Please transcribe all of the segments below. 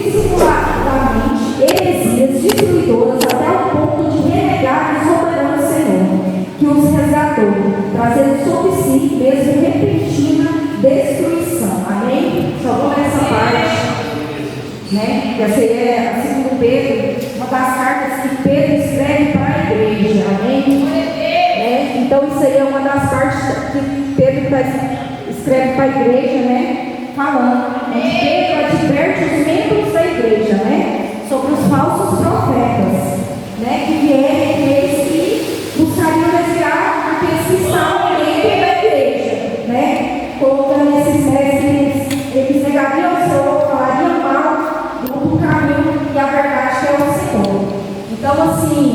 dissimuladamente heresias destruidoras até o ponto de renegar o soberano Senhor, que os resgatou, trazendo sobre si mesmo repentina destruição. Amém? Só vou ler essa parte, né? Essa é a 2 Pedro, uma das cartas que Pedro escreve para a igreja. Amém? Então isso aí é uma das partes que Pedro escreve para a igreja, né? Falando, Pedro adverte os membros da igreja, né? Sobre os falsos profetas, né? Que vierem aqueles que buscariam desviar aqueles que estavam dentro da igreja, né? Colocando esses mestres, eles negariam o Senhor, falariam mal do caminho e a verdade que é o Senhor. Então, assim,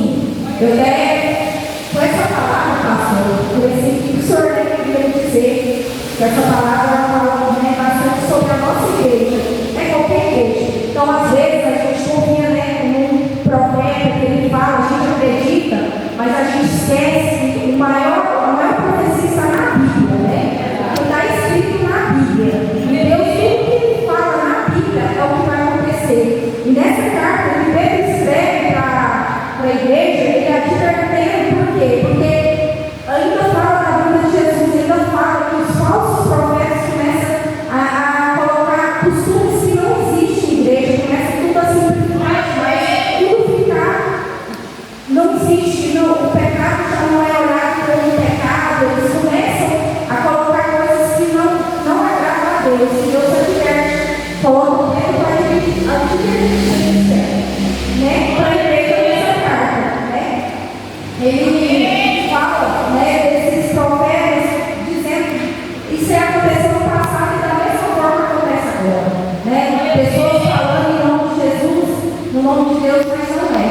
eu quero, com essa palavra, pastor, eu preciso que o Senhor queria dizer que essa palavra fala, né, bastante sobre a nossa igreja, é qualquer igreja. Então, às vezes, a gente confia, né, num profeta que ele fala, a gente acredita, mas a gente esquece que a maior profecia está na Bíblia, né? Está escrito na Bíblia. E Deus, tudo que ele fala na Bíblia é o que vai acontecer. E nessa carta que Pedro escreve para a igreja, ele advertendo por quê? Porque ainda fala da vida de Jesus, ainda fala que os falsos profetas começam a colocar costumes que não existem em igreja, começa tudo a simplificar, mas tudo ficar, não existe, não, o pecado já não é olhado como um pecado, eles começam a colocar coisas que não agradam a Deus, e Deus adverte, coloca o dedo para advertir, né, para a igreja nessa carta, né, ele fala, né, desses profetas, dizendo, isso aconteceu no passado e da mesma forma acontece agora, né, pessoas falando em nome de Jesus, no nome de Deus, mas não é.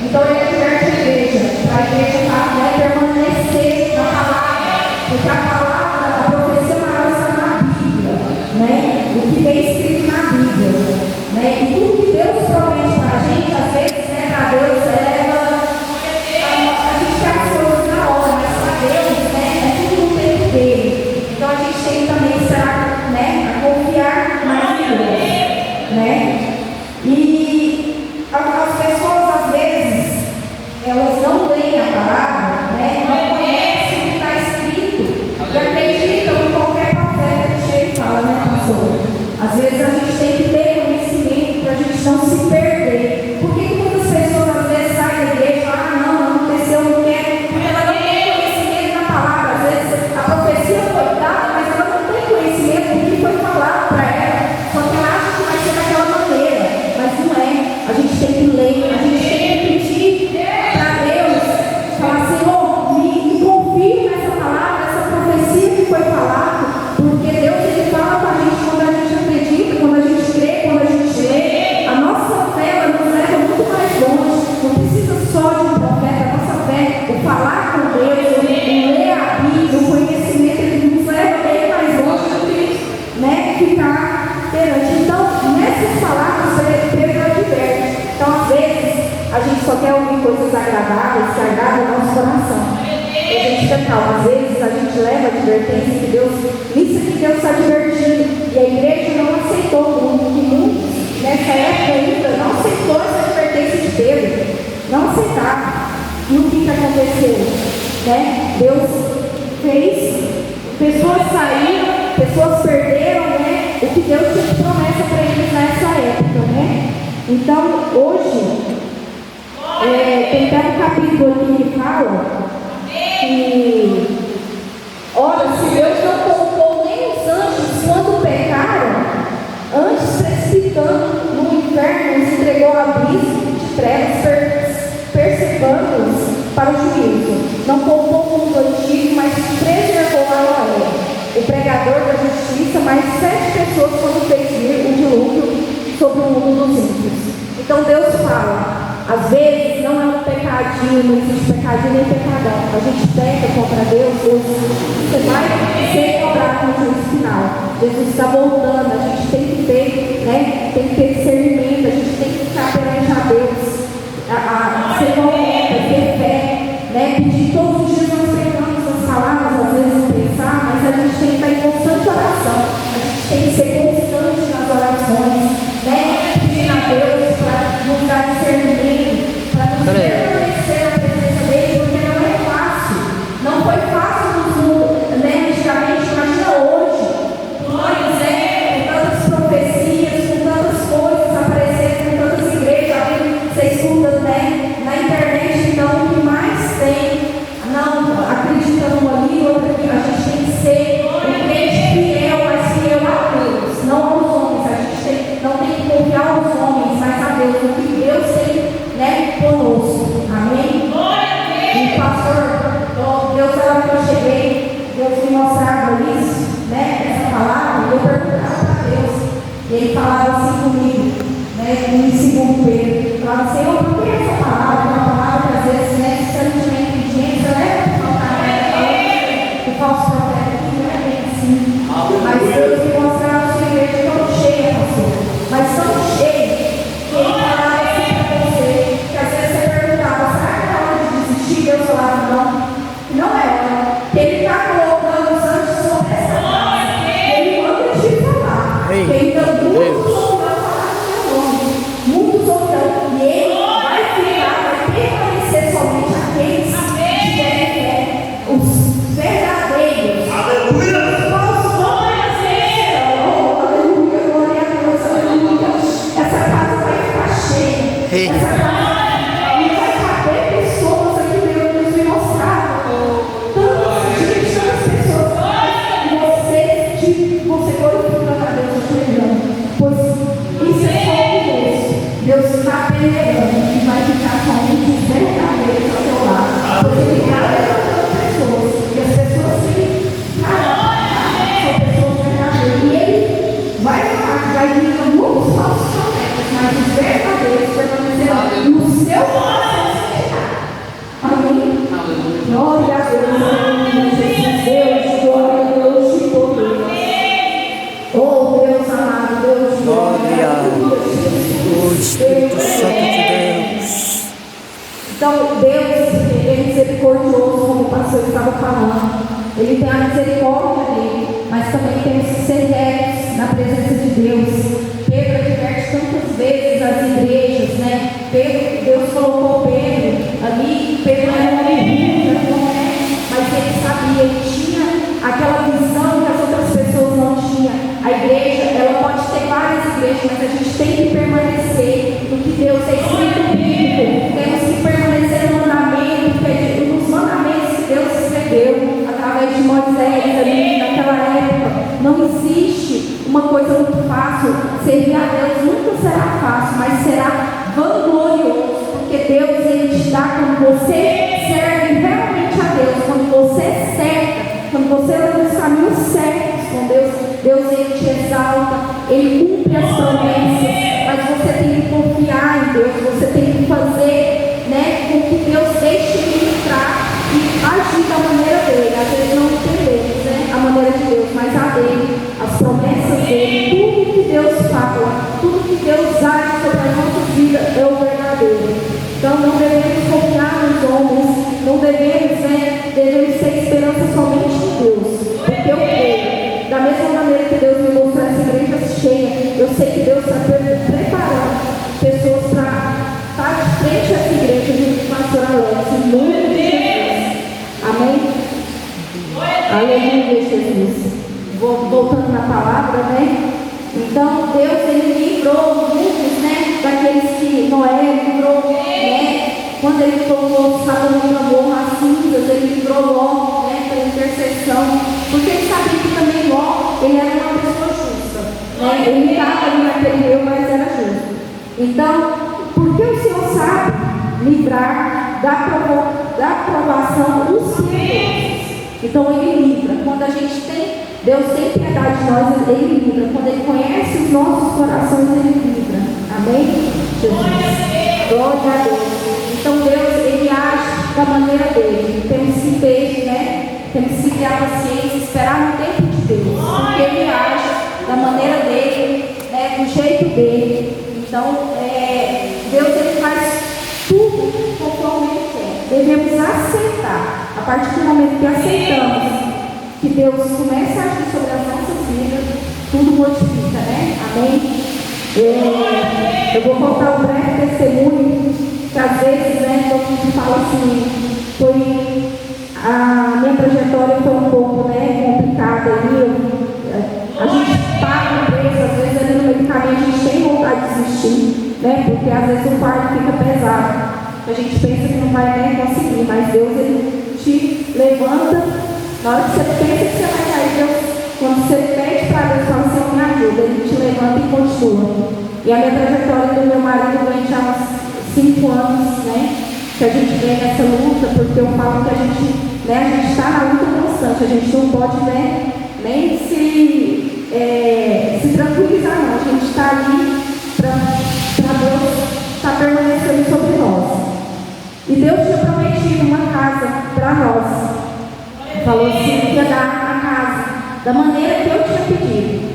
Então ele adverte a igreja, para a igreja permanecer na palavra, porque a palavra, a profecia maior está na Bíblia, né, o que vem escrito na Bíblia, né, e tudo que Deus promete para a gente, às vezes, né, para Deus leva a gente quer as coisas na hora, mas para Deus, né, é tudo no tempo dele. Então a gente tem também que estar, né, a confiar mais em Deus, né? E as pessoas, às vezes, elas não leem a palavra, né, não conhecem o que está escrito e acreditam em qualquer profeta que chega e fala, né, pastor? Às vezes a gente tem que ter conhecimento para a gente não se perder. Por que muitas pessoas às vezes saem da igreja e falam, não aconteceu, não quer, porque ela não tem conhecimento na palavra. Às vezes a profecia foi dada, mas ela não tem conhecimento do que foi falado para ela, só que ela acha que vai ser daquela maneira, mas não é. A gente tem que ler, a gente tem que pedir para Deus, falar, Senhor, me confie nessa palavra, essa profecia que foi falada, porque Deus ele fala para a gente quando a gente acredita, quando a gente crê, quando a gente lê. A nossa fé ela nos leva muito mais longe. Não precisa só de um profeta. A nossa fé, o falar com Deus, o ler a Bíblia, o conhecimento, ele nos leva bem mais longe do que, né, ficar perante. Então, nessas palavras, Pedro adverte. Então, às vezes, a gente só quer ouvir coisas agradáveis, que agradam o nosso coração. E a gente fica calmo. Às vezes, a gente leva a advertência que Deus, isso que Deus está advertindo. E a igreja não aceitou muitos, nessa época ainda, não aceitou essa advertência de Pedro. Não aceitaram. E o que aconteceu? Né? Deus fez, pessoas saíram, pessoas perderam, né, o que Deus tinha promessa para eles nessa época, né? Então, hoje, tem até um capítulo aqui que fala que, ora, se Deus não poupou nem os anjos quando pecaram, antes precipitando no inferno, os entregou a abismo de trevas, persecutando-os para o juízo. Não poupou o mundo antigo, mas preservou a Noé, o pregador da justiça, mais 7 pessoas quando fez vir o dilúvio sobre o mundo dos ímpios. Então Deus fala, às vezes não é um pecadinho, não existe pecadinho nem pecadão. A gente peca contra Deus, você vai ser cobrado no juízo final. Jesus está voltando, a gente tem que ter, né, tem que ter discernimento, a gente tem que ficar perante a Deus, ser correto, ter fé, né, pedir todos os dias. Nós pegamos as palavras, às vezes pensar, mas a gente tem que estar em constante oração, a gente tem que ser constante nas orações, né, pedindo a ele falava assim comigo, né, em 2 Pedro, falava assim, eu não tenho essa palavra, uma palavra que às vezes, né, se a gente não é inteligente, né, o falso profeta, que não é bem assim, mas Deus me mostrava a sua igreja tão cheia, pastor, mas tão cheia, que ele falava assim para você, que às vezes você perguntava, será que é hora de desistir? Deus falava, não é hora, que ele está colocando os anjos sobre essa casa, ele manda te falar, que ainda muitos ouvirão falar do seu nome, muitos ouvirão, e ele vai ficar, vai permanecer somente aqueles que tiverem fé, os verdadeiros, aleluia! Os falsos não permanecerão, aleluia, glória a Deus, aleluia. Essa casa vai ficar cheia, essa casa não vai caber pessoas aqui, Deus me mostrava, tantas pessoas, você glorificando a Deus, pois isso é só o começo. Deus está peleando e vai ficar com muitos verdadeiros ao seu lado, porque ele está levantando pessoas, e as pessoas que são pessoas verdadeiras, e ele vai vir muitos falsos profetas, mas os verdadeiros permanecerão no seu coração. Amém? Glória a Deus, Jesus, glória a Deus de poder. Oh Deus amado, Deus de glória, o Espírito Santo de Deus. Então Deus, ele é misericordioso, como o pastor estava falando. Ele tem a misericórdia dele, mas também tem que ser retos na presença de Deus. Pedro adverte tantas vezes as igrejas, né? Deus colocou Pedro ali, Pedro era um homem ruim, mas ele sabia, ele tinha aquela visão que as outras pessoas não tinham. A igreja, ela pode ter várias igrejas, mas a gente tem que permanecer no que Deus é escrito bíblico. Temos que permanecer no mandamento, nos mandamentos que Deus escreveu através de Moisés ali naquela época. Não existe uma coisa muito fácil. Servir a Deus nunca será fácil, mas será vanglorioso, porque Deus ele te dá quando você serve realmente a Deus, quando você cerca, quando você anda nos caminhos certos com Deus ele te exalta, ele cumpre as promessas, mas você tem que confiar em Deus, você tem que fazer, né, com que Deus deixe ele entrar e agir da maneira dele. Às vezes não entendemos, né, a maneira de Deus, mas a dele, as promessas dele, tudo que Deus fala, tudo que Deus age sobre a nossa vida é o verdadeiro. Então não devemos confiar nos homens, não devemos, né, devemos ter esperança somente em Deus, porque eu creio. Da mesma maneira que Deus me mostrou essa igreja cheia, eu sei que Deus está preparando pessoas para estar de frente a essa igreja junto com a pastora Alex, em nome de Jesus. Amém? Aleluia, Jesus. Voltando na palavra, né? Então, Deus, ele livrou muitos, né? Daqueles que Noé livrou, né? Quando ele colocou Sodoma e Gomorra as cinzas, ele livrou Ló, né? Pela intercessão. Porque ele sabia que também Ló, ele era uma pessoa justa, né? Ele estava ali naquele meio, mas era justo. Então, porque o Senhor sabe livrar da aprovação dos piedosos. Então, ele livra. Quando a gente tem, Deus tem piedade de nós, ele livra. Quando ele conhece os nossos corações, ele livra. Amém? Jesus. Glória a Deus. Então, Deus, ele age da maneira dele. Temos que ter, né? Temos que ter a paciência, esperar no tempo de Deus, porque ele age da maneira dele, né, do jeito dele. Então, Deus ele faz tudo conforme ele quer. Devemos aceitar. A partir do momento que aceitamos que Deus começa a agir sobre as nossas vidas, tudo modifica, né? Amém? Eu vou contar um breve testemunho, que às vezes, né, todo mundo fala assim, a minha trajetória foi um pouco, né, complicada ali. A gente paga o preço, às vezes ali no meio do caminho a gente tem vontade de desistir, né, porque às vezes o fardo fica pesado. A gente pensa que não vai nem conseguir, mas Deus ele te levanta. Na hora que você pensa que você vai cair, Deus, quando você pede para Deus, fala assim, me ajuda, ele te levanta e continua. E a minha trajetória do meu marido vem já uns 5 anos, né, que a gente vem nessa luta, porque eu falo que a gente está na luta constante, a gente não pode, né, nem se se tranquilizar, não. A gente está ali para Deus estar permanecendo sobre nós. E Deus tinha prometido uma casa para nós. Falou assim que ia dar a casa da maneira que eu tinha pedido.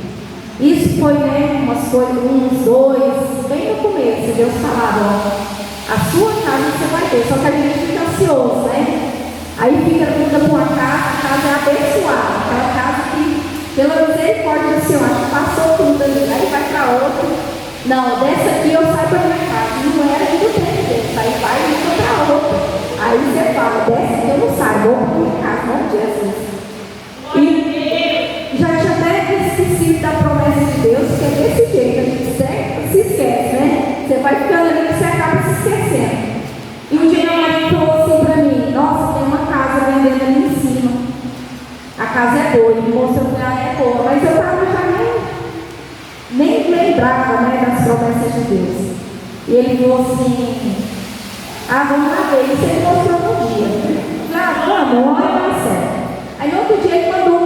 Isso foi, uns 2, bem no começo, Deus falava, ó, a sua casa você vai ter, só que a gente fica ansioso, né? Aí muda para uma casa, a casa é abençoada, aquela casa que, pela misericórdia do Senhor, acho que passou tudo ali, aí vai para outra. Não, dessa aqui eu saio para minha casa, não era de do tempo dele, aí vai e fica para outra. Aí você fala, dessa aqui eu não saio, vou para minha casa, não de Jesus. E já tinha até esquecido da promessa de Deus, que é desse jeito, a gente se esquece, né? Você vai ficando ali e você acaba se esquecendo. E um dia meu marido falou assim para mim, nossa, tem uma casa vendendo ali em cima. A casa é boa, ele mostrou que ela é boa, mas eu estava já nem lembrava, né, das promessas de Deus. E ele falou assim, vamos lá ver, isso ele mostrou no dia. Eu falei, vamos, olha vai dar certo. Aí no outro dia ele mandou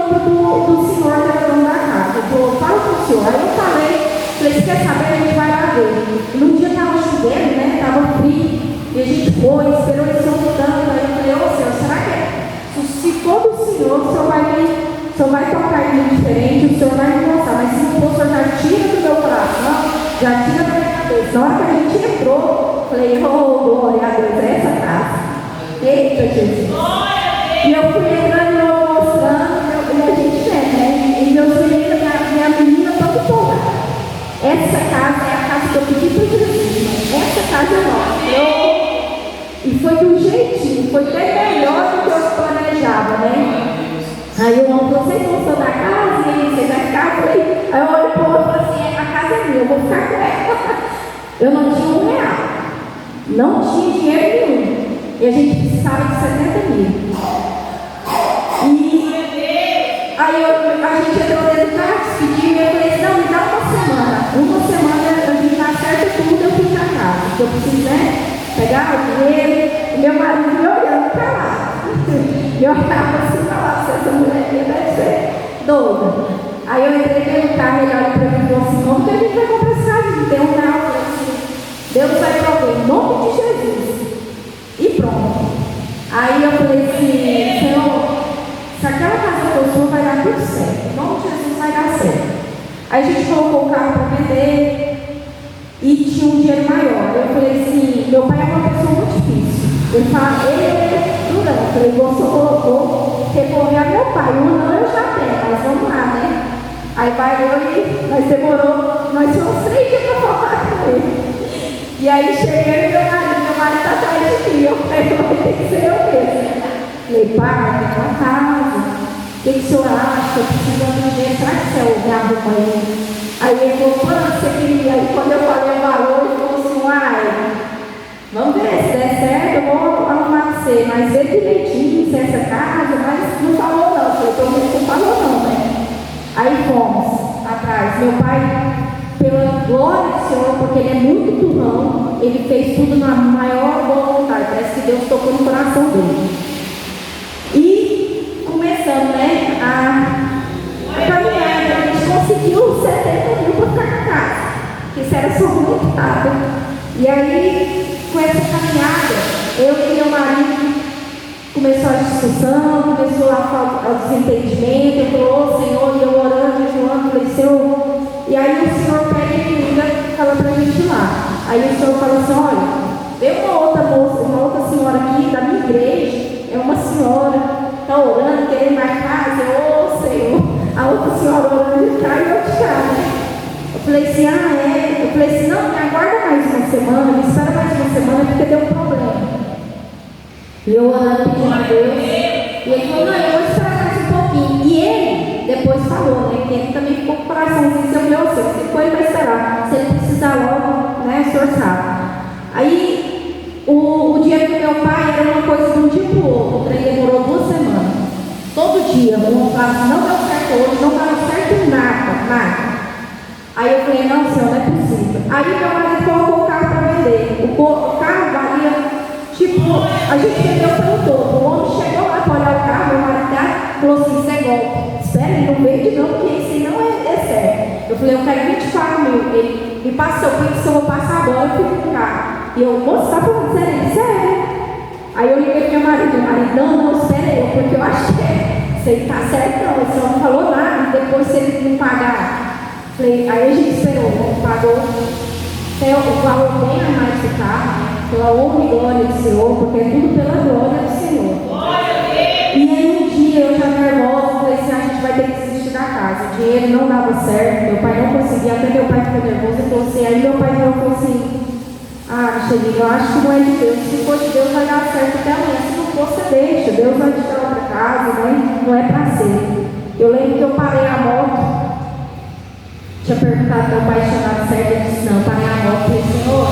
do senhor que era dono da casa. Ele falou, fala com o senhor. Aí eu falei, você quer saber, a gente vai lá ver. E no dia estava chovendo, né, estava frio. E a gente foi, esperou ele soltando. Aí eu falei, ô senhor, será que se for do senhor, o senhor vai tocar em mim diferente, o senhor vai me mostrar. Mas se não for, o senhor já tira do meu coração, já tira da minha cabeça. Na hora que a gente entrou, eu falei, glória a Deus, é essa casa. Eita, Jesus. E eu fui entrando mostrando, e a gente vê, né? E meus meninos, minha menina, toda empolgada. Essa casa é a casa que eu pedi para Jesus. Essa casa é nossa. E foi do jeitinho, foi bem melhor do que eu planejava, né? Aí o homem falou, vocês gostou da casa? E vocês vai ficar? Eu falei, aí eu olhei para o outro e falei assim, a casa é minha, eu vou ficar com ela. Eu não tinha R$1. Não tinha dinheiro nenhum. E a gente precisava de 70 mil. E aí a gente entrou dentro do carro, despediu, e eu falei, não, me dá uma semana. Uma semana a gente está certo tudo, eu fui para casa. Eu preciso, né, pegar o dinheiro, e meu marido me olhando para lá. E eu olhava assim, falava, essa mulher aqui deve ser doida. Aí eu entrei no carro, ele olha para mim e falou assim, como que a gente vai comprar esse carro? Não tem R$1. Eu falei assim, Deus vai prover, em nome de Jesus. E pronto. Aí eu falei assim, Senhor, se aquela casa for sua, vai dar tudo certo. Em nome de Jesus vai dar certo. Aí a gente colocou o carro para vender e tinha um dinheiro maior. Eu falei assim, meu pai é uma pessoa muito difícil. Ele fala, ele é durão. Eu falei, você colocou, recorrer a meu pai. Não, eu já tenho, mas vamos lá, né? Aí vai eu e nós demorou, nós fomos 3 dias para falar com ele. E aí cheguei e meu marido está atrás de mim. Eu falei, vai ter que ser eu mesmo. Falei, pai, tem uma casa. O que o senhor acha? Eu preciso de dinheiro. Será que você é o gado com ele? Aí ele falou, quanto você queria? Aí quando eu falei o valor, ele falou assim, vamos ver, se der certo, eu vou arrumar você. Mas vê direitinho se é essa casa, mas não falou não. Eu falei, então não falou não, né? Aí fomos atrás. Meu pai, pela glória do Senhor, porque ele é muito turrão, ele fez tudo na maior boa vontade. Parece que Deus tocou no coração dele. E começando, né, a caminhada, a gente conseguiu 70 mil para ficar na casa, porque isso era só muito tarde. E aí, com essa caminhada, eu e meu marido começou a discussão, começou a desentendimento. Eu falei, ô Senhor, e eu orando, jejuando, falei, Senhor. E aí o Senhor pega e liga e fala para a gente lá. Aí o Senhor fala assim, olha, tem uma outra moça, uma outra senhora aqui da minha igreja, é uma senhora, está orando, querendo na casa, ô Senhor. A outra senhora orando de cá e eu de cá, né? Eu falei assim, é? Eu falei assim, não, me aguarda mais uma semana, me espera mais uma semana, porque deu um problema. E eu orando, pedindo a Deus, e ele falou, não, eu vou esperar mais um pouquinho. E ele depois falou, né, que ele também ficou com o coraçãozinho, seu meu, se for, ele vai esperar. Se ele precisar logo, né, o senhor sabe. Aí, o dia do meu pai era uma coisa de um dia para o outro. O trem demorou 2 semanas. Todo dia, um falava, não deu certo hoje, não dava certo nada. Aí eu falei, não, senhor, não é possível. Aí meu marido colocou o carro para vender. O carro valia, tipo, a gente vendeu pelo todo. O homem chegou lá para olhar o carro, meu marido falou assim, isso é golpe. Espera sério, não vende não, porque isso aí não é sério. Eu falei, eu quero 24 mil. Ele me passou, por isso que eu vou passar agora, eu fui pro carro. E eu, moço, tá falando sério? Ele, sério. Aí eu liguei pro meu marido, não, espera aí, porque eu acho que se ele tá certo, não, ele só não falou nada, e depois se ele não pagar. Falei, aí a gente esperou, pagou o valor bem a mais do carro, pela honra e glória do Senhor, porque é tudo pela glória do Senhor. E aí um dia eu já nervosa, falei assim, a gente vai ter que desistir da casa. O dinheiro não dava certo, meu pai não conseguia, até meu pai ficou nervoso, eu falei assim, aí meu pai falou assim, Micheline, eu acho que não é de Deus, se for de Deus vai dar certo até amanhã, se não for você deixa, Deus vai te dar outra casa, não é para ser. Eu lembro que eu parei a moto, tinha perguntado meu pai tinha dado certo, eu disse, não, parei a moto, e falei, Senhor,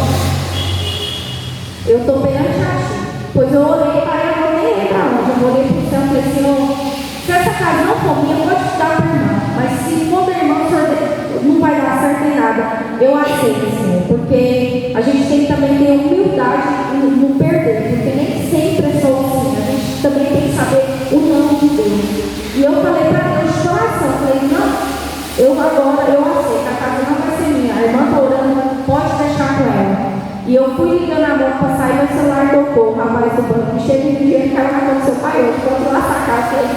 eu estou perante a ti. Pois eu orei, parei a moto, nem lembro aonde, eu orei para o céu e falei, Senhor, se essa casa não for minha, eu vou te dar para o irmão, mas se for do irmão, não vai dar certo nem nada. Eu aceito, Senhor, porque a gente tem que também ter humildade em não perder, porque nem sempre é só assim, a gente também tem que saber o não de Deus. E eu falei para Deus de coração, falei, não, eu aceito, a casa não vai ser minha, a irmã está orando, pode deixar com ela. E eu fui ligando a mão para sair, meu celular tocou, o rapaz do banco, chega um dia que ela vai com seu pai hoje, quando eu lá sacar, eu falei,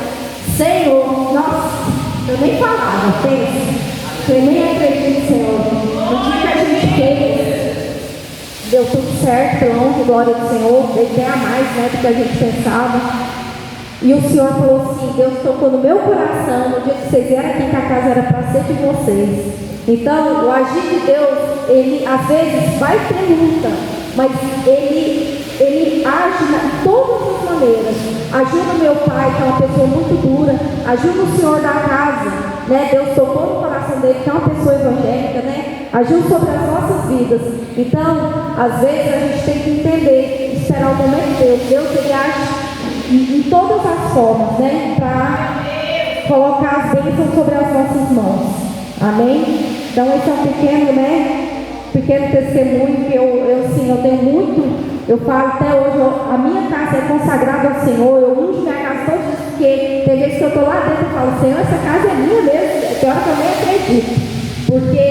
Senhor, nossa, eu nem falava, pensa. Eu nem acredito, Senhor. O que a gente fez, deu tudo certo, pela honra e glória do Senhor, até a mais, né, do que a gente pensava. E o Senhor falou assim, Deus tocou no meu coração, no dia que vocês vieram aqui, que a casa era para ser de vocês. Então, o agir de Deus, ele às vezes vai ter luta, mas ele age de todas as maneiras. Agiu no meu pai, que é uma pessoa muito dura, agiu no Senhor da casa, né? Deus tocou no coração dele, que é uma pessoa evangélica, né? Agiu sobre as nossas vidas. Então, às vezes a gente tem que entender, esperar o momento de Deus. Deus, ele age em todas as formas, né? Para colocar as bênçãos sobre as nossas mãos. Amém? Então esse é um pequeno testemunho que eu tenho muito. Eu falo até hoje, a minha casa é consagrada ao Senhor, eu unjo minha casa todos os dias, porque tem vezes que eu estou lá dentro e falo, Senhor, essa casa é minha mesmo, tem hora que eu nem acredito, porque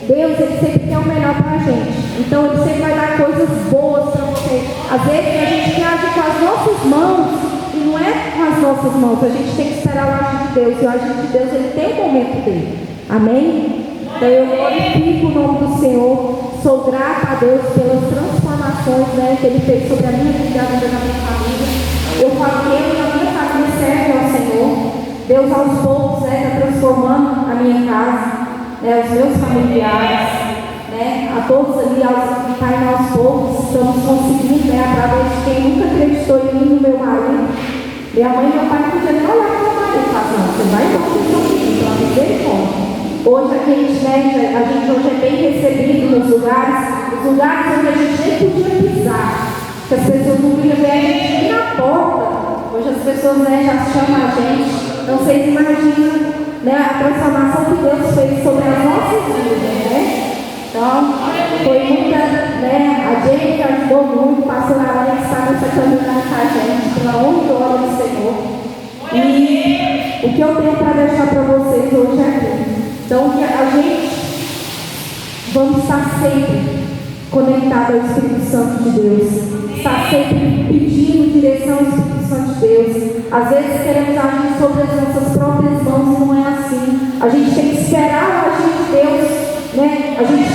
Deus, ele sempre quer o melhor para a gente, então ele sempre vai dar coisas boas para você. Às vezes a gente quer agir com as nossas mãos, e não é com as nossas mãos, a gente tem que esperar o agir de Deus, e o agir de Deus, ele tem o momento dele, amém? Então eu glorifico o nome do Senhor, sou grata a Deus pelas transformações, né, que Ele fez sobre a minha vida e a vida da minha família. Eu falo que eu e a minha família servem ao Senhor. Deus aos poucos está transformando a minha casa, né, os meus familiares, né, a todos ali, aos poucos, estamos conseguindo, né, através de quem nunca acreditou em mim, no meu marido. Minha mãe e meu pai podiam nem olhar para o meu marido e falar, não, você vai embora do seu filho, para misericórdia. Hoje a gente hoje é bem recebido nos lugares onde a gente nem podia pisar, que as pessoas não queriam ver a gente nem na porta. Hoje as pessoas, né, já chamam a gente. Então vocês imaginam, né, a transformação que Deus fez sobre as nossas vidas, né? Então foi muita, né, a gente ajudou muito, passou na hora que está nessa caminhada com a gente, pela honra e glória do Senhor. E o que eu tenho para deixar para vocês hoje é aqui. Então, que a gente vamos estar sempre conectados ao Espírito Santo de Deus, estar sempre pedindo direção ao Espírito Santo de Deus. Às vezes queremos agir sobre as nossas próprias mãos e não é assim. A gente tem que esperar o agir de Deus, né? Às vezes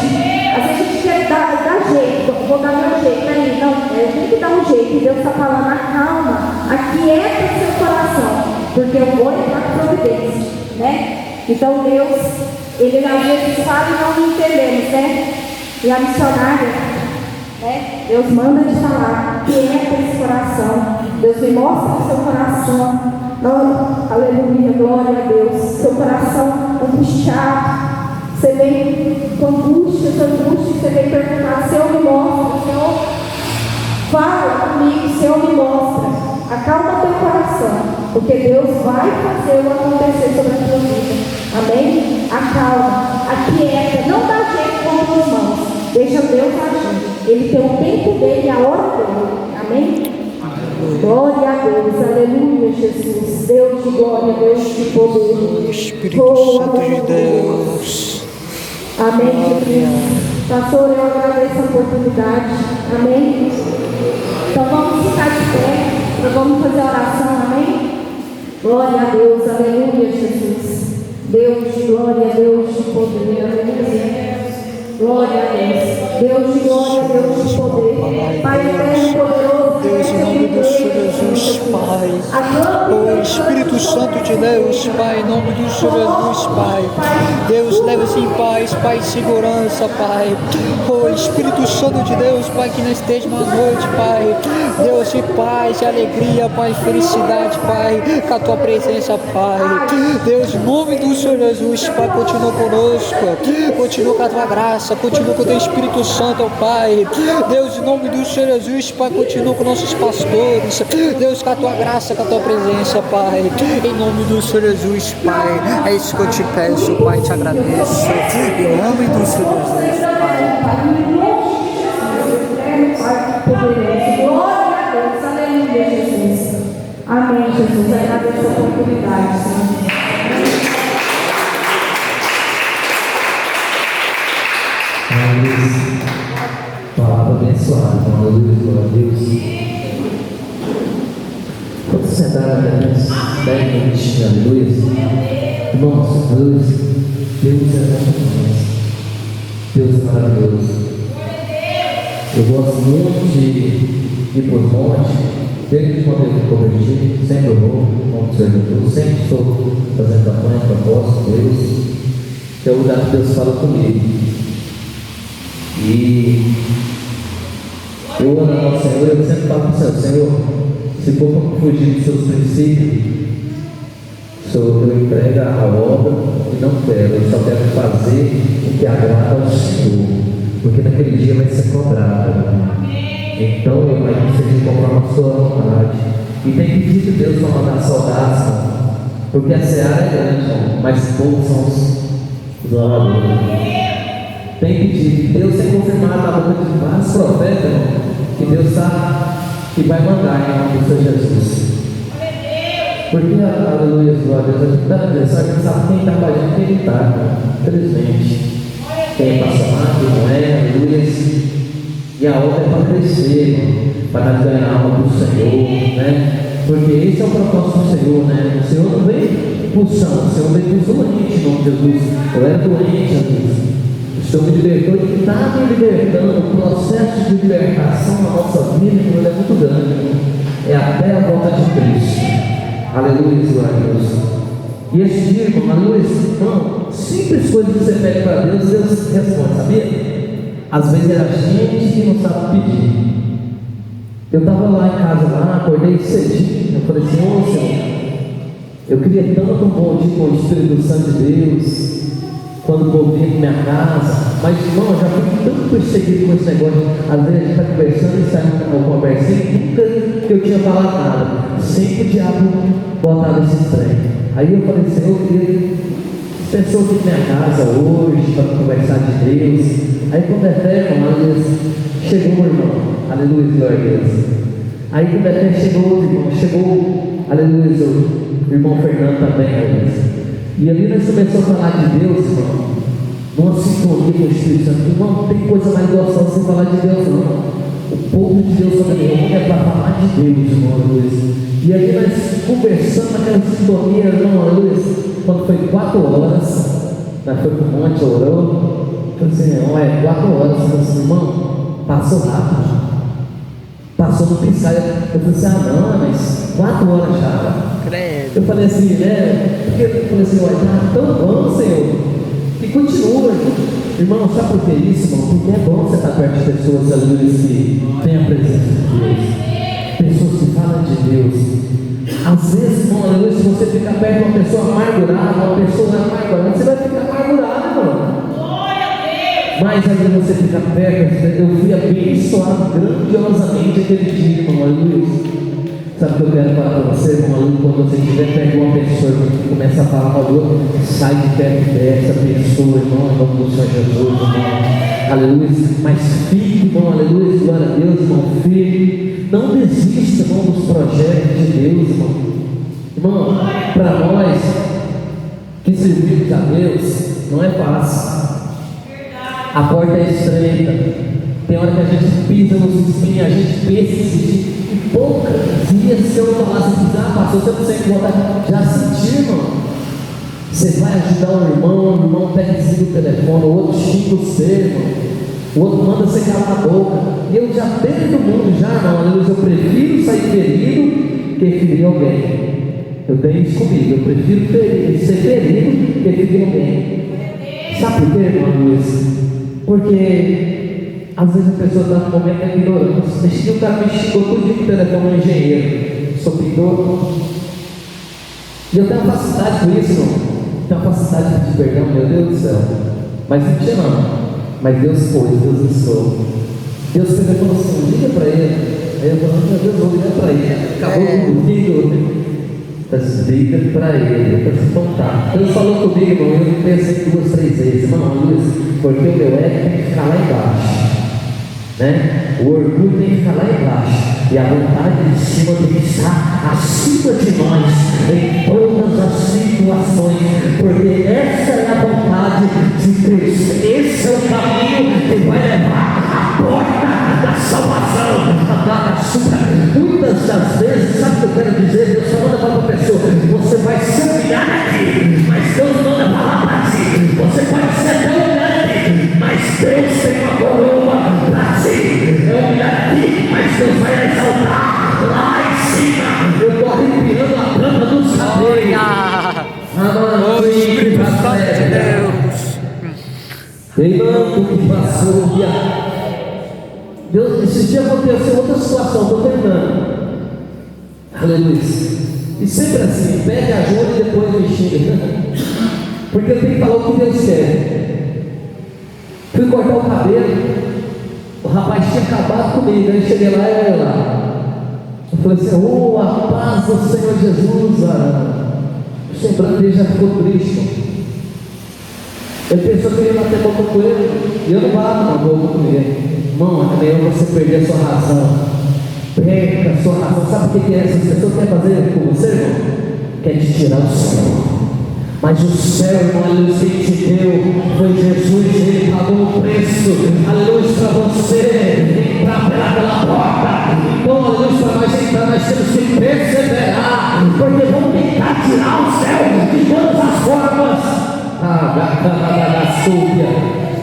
a gente quer dar jeito, vou dar meu jeito, né? Não, tem que dar um jeito. E Deus está falando, acalma, aquieta o seu coração, porque eu vou entrar com providência, né? Então Deus, Ele às vezes fala e não entendemos, né? E a missionária, né? Deus manda te falar, quieta esse coração. Deus me mostra o seu coração. Não, aleluia, glória a Deus. Seu coração angustiado. Você vem com angústia, você vem perguntar, Senhor me mostra, Senhor, fala comigo, Senhor me mostra. Acalma teu coração, porque Deus vai fazer o acontecer sobre a tua vida. Amém? Acalma, aquieta, não dá jeito com as tuas mãos. Deixa Deus agir. Ele tem o tempo dele e a hora dele. Amém? Glória a Deus, aleluia, Jesus. Deus de glória, Deus de poder. Espírito Santo de Deus. Amém, Jesus. Pastor, eu agradeço a oportunidade. Amém. Então vamos ficar de pé. Nós vamos fazer a oração. Amém. Glória a Deus, aleluia, Jesus. Deus de glória, Deus de poder. Aleluia. Glória a Deus. Deus de glória, Deus de poder. Pai eterno, poderoso. Deus, em nome do Senhor Jesus, Pai. O Espírito Santo de Deus, Pai, em nome do Senhor Jesus, Pai. Deus, leva-se em paz, Pai, segurança, Pai. O Espírito Santo de Deus, Pai, que nós estejamos à noite, Pai. Deus, de paz, de alegria, Pai, felicidade, Pai, com a Tua presença, Pai. Deus, em nome do Senhor Jesus, Pai, continua conosco, continua com a Tua graça, continua com o Teu Espírito Santo, Pai. Deus, em nome do Senhor Jesus, Pai, continua com nossos pastores. Deus, com a Tua graça, com a Tua presença, Pai. Em nome do Senhor Jesus, Pai. É isso que eu te peço, Pai, te agradeço. Em nome do Senhor Jesus, Pai. Glória a Deus, aleluia, Jesus. Amém, Jesus. Agradeço a oportunidade, Senhor. Palavra abençoada, glória a Deus. Quando você entrar na minha 10 minutinhos, aleluia. Irmãos, aleluia. Deus é muito bom. Deus é maravilhoso. Eu gosto muito de ir por monte. Desde quando eu me converti, sempre eu vou, como servidor, sempre estou fazendo campanha, propósito, Deus. Que é o lugar que Deus fala comigo. E eu amo ao Senhor, eu sempre falo para o Senhor, se for para fugir dos seus princípios, eu entrego a obra e não quero, eu só quero fazer o que agrada ao Senhor, porque naquele dia vai ser cobrado. Então eu vai ser de conforme a sua vontade. E tem pedido a Deus para mandar soldados, porque a seara é grande, mas poucos são os oradores. Tem pedido, Deus tem confirmado na boca de vários profetas que Deus que vai mandar em nome do Senhor Jesus. Porque, aleluia, glória a Deus, a gente está na direção, a gente sabe quem está com a gente, quem está, infelizmente. Quem é apaixonado, quem não é, aleluia. E a obra é para crescer, para nós ganhar a alma do Senhor, né? Porque esse é o propósito do Senhor, né? O Senhor não vem pulsão, o Senhor vem por doente, em nome de Jesus. Eu era doente, Jesus. O Senhor me libertou e está me libertando. O processo de libertação na nossa vida é muito grande. É até a volta de Cristo. Aleluia, glória a Deus. E esse dia, irmão, aleluia, irmão, simples coisas que você pede para Deus, Deus responde, sabia? Às vezes é a gente que não sabe pedir. Eu estava lá em casa, lá, acordei cedinho, eu falei assim, ô Senhor, eu queria tanto um bom dia com o Espírito Santo de Deus, quando voltei para minha casa, mas irmão, eu já fui tanto perseguido com esse negócio. Às vezes a gente está conversando e sai uma conversinha, nunca que eu tinha falado nada, sempre o diabo botava esse trem. Aí eu falei, Senhor, eu queria pessoas aqui na minha casa hoje para conversar de Deus. Aí quando é fé, irmão, aleluia, chegou o irmão, aleluia, glória a Deus. Aí quando é fé, chegou o irmão, aleluia, o irmão Fernando também, aleluia. E ali nós começamos a falar de Deus, irmão, numa sintonia com o Espírito Santo. Irmão, não tem coisa mais gostosa de falar de Deus, não. O povo de Deus também é para falar de Deus, irmão, aleluia. E ali nós conversamos naquela sintonia, irmão, aleluia. Quando foi 4 horas, nós fomos para o monte, orou. Eu falei assim, irmão, 4 horas. Eu falei assim, irmão, passou rápido. Passou no piscar. Eu falei assim, não, mas 4 horas já. Eu falei assim, né? Porque eu falei assim, tá tão bom, Senhor. E continua, irmão, sabe por que isso, irmão? Porque é bom você estar perto de pessoas, aleluia, que têm a presença de Deus. Pessoas que falam de Deus. Às vezes, irmão, aleluia, se você ficar perto de uma pessoa amargurada, você vai ficar amargurado, irmão. Mas aí você fica perto, eu fui abençoado grandiosamente aquele dia, irmão, aleluia. Sabe o que eu quero falar para você, irmão, aleluia? Quando você estiver perto de uma pessoa que começa a falar para o outro, sai de perto dessa pessoa, irmão, em nome do Senhor Jesus, irmão, aleluia. Mas fique irmão, aleluia, glória a Deus, irmão, firme. Não desista, irmão, dos projetos de Deus, irmão. Irmão, para nós que servimos a Deus, não é fácil. A porta é estreita. Tem hora que a gente pisa nos espinhos, a gente pensa em poucos dias, se eu falasse assim, pastor, você não sente vontade, já senti, irmão. Você vai ajudar o irmão pega e desliga o telefone, o outro xinga você, irmão. O outro manda você calar a boca. E eu já dentro do mundo, já, irmão, aleluia, eu prefiro sair ferido que ferir alguém. Eu tenho isso comigo, eu prefiro ser ferido que ferir alguém. Sabe por quê, irmão Luiz? Porque às vezes a pessoa está no momento de ignorância. Esse dia o cara me xingou tudo no telefone, um engenheiro, sou pintor. E eu tenho uma facilidade com isso, irmão. Tenho uma facilidade de pedir perdão, meu Deus do céu. Mas não tinha não. Mas Deus foi, Deus usou. Deus pegou e falou assim, liga para ele. Aí eu falei, meu Deus, vou ligar para ele. Acabou comigo. Liga para ele. Eu falei, então tá. Deus falou comigo, irmão. Eu pensei 2, 3 vezes. Irmão, Luiz, porque o meu ego tem que ficar lá embaixo. Né? O orgulho tem que ficar lá embaixo. E a vontade de cima tem que estar acima de nós em todas as situações, porque essa é a vontade de Deus. Esse é o caminho que vai levar à porta da salvação, da sua. Muitas das vezes, sabe o que eu quero dizer? Deus só manda para uma pessoa, você vai se humilhar aqui, mas Deus manda falar para ti. Você pode ser até humilhante, mas Deus tem uma coroa para ti. É humilhar aqui, mas Deus vai exaltar lá em cima. Eu estou arrepiando a tampa dos cabelos. O Espírito Santo de Deus. Irmão, que passou, Deus, esse dia aconteceu outra situação, estou terminando. Aleluia. E sempre assim, pede ajuda e depois me xinga. Porque eu tenho que falar o que Deus quer. Fui cortar o cabelo, o rapaz tinha acabado comigo, aí cheguei lá e olha lá. Eu falei assim, a paz do Senhor Jesus. O semblante dele já ficou triste. Ele pensou que eu ia bater boca com ele, e eu não bato na boca com ele. Irmão, é melhor você perder a sua razão. Perca a sua razão. Sabe o que essas pessoas querem fazer com você, irmão? Quer te tirar o céu. Mas o céu, irmão, aleluia, quem te deu foi Jesus, ele pagou o preço, aleluia, para você entrar pela porta. Então, aleluia, para nós entrar, nós temos que perseverar, porque vamos tentar tirar o céu de todas as formas.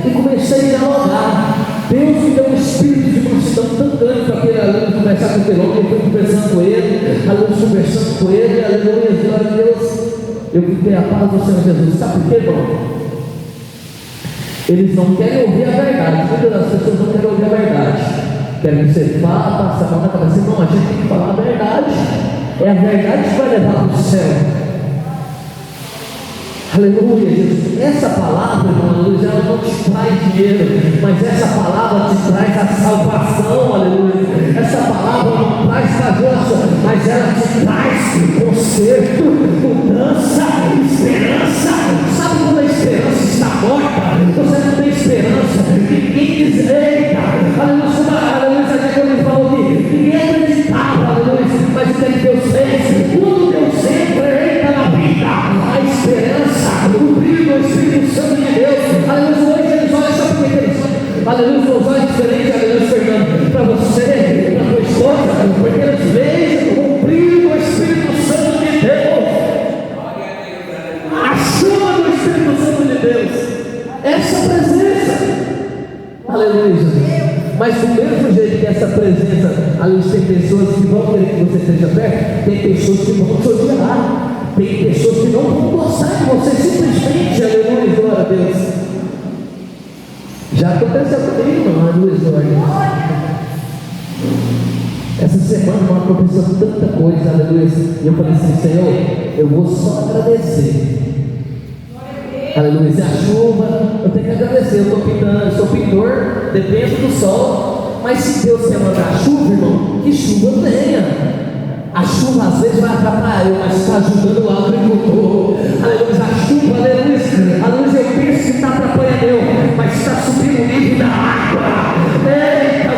E comecei a dialogar. Deus me deu um espírito de mansidão tão grande para aquele aluno conversar com aquele homem. Eu fui conversando com ele, alunos conversando com ele, aleluia, glória a Deus. Eu fiquei a paz do Senhor Jesus. Sabe por quê, irmão? Eles não querem ouvir a verdade. Muitas das pessoas não querem ouvir a verdade. Querem que você fala, passa a mão na cabeça. Não, a gente tem que falar a verdade. É a verdade que vai levar para o céu. Aleluia, Jesus. Essa palavra, irmão, aleluia, ela não te traz dinheiro, mas essa palavra te traz a salvação, aleluia. Essa palavra não traz cajoça, mas ela te traz conserto, mudança, esperança. Sabe quando a esperança está morta? Você não tem esperança. Ninguém diz, eita, aleluia, quando ele falou que ninguém acreditava, aleluia, mas o que Deus fez? Tudo Deus sempre, eita, na vida, a esperança. O brilho do Espírito Santo de Deus, aleluia, hoje eles olham só porque eles olham, aleluia, os olhos diferentes, aleluia, Fernando, para você, para tua esposa, porque eles vejam o brilho do Espírito Santo de Deus, a chuva do Espírito Santo de Deus, essa presença, aleluia. Mas do mesmo jeito que essa presença, aleluia, tem pessoas que vão querer que você esteja perto, tem pessoas que vão te odiar. Tem pessoas que não vão gostar de você simplesmente, aleluia, glória a Deus. Já aconteceu comigo, irmão, aleluia, glória a Deus. Essa semana, irmão, aconteceu tanta coisa, aleluia. E eu falei assim, Senhor, eu vou só agradecer. Aleluia, se a chuva, eu tenho que agradecer. Eu estou pintando, eu sou pintor, dependo do sol. Mas se Deus quer mandar chuva, irmão, que chuva venha. A chuva às vezes vai atrapalhar eu, mas está ajudando o agricultor. Aleluia, a chuva, aleluia, eu penso que está atrapalhando eu, mas está subindo o nível da água. Eita,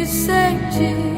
sente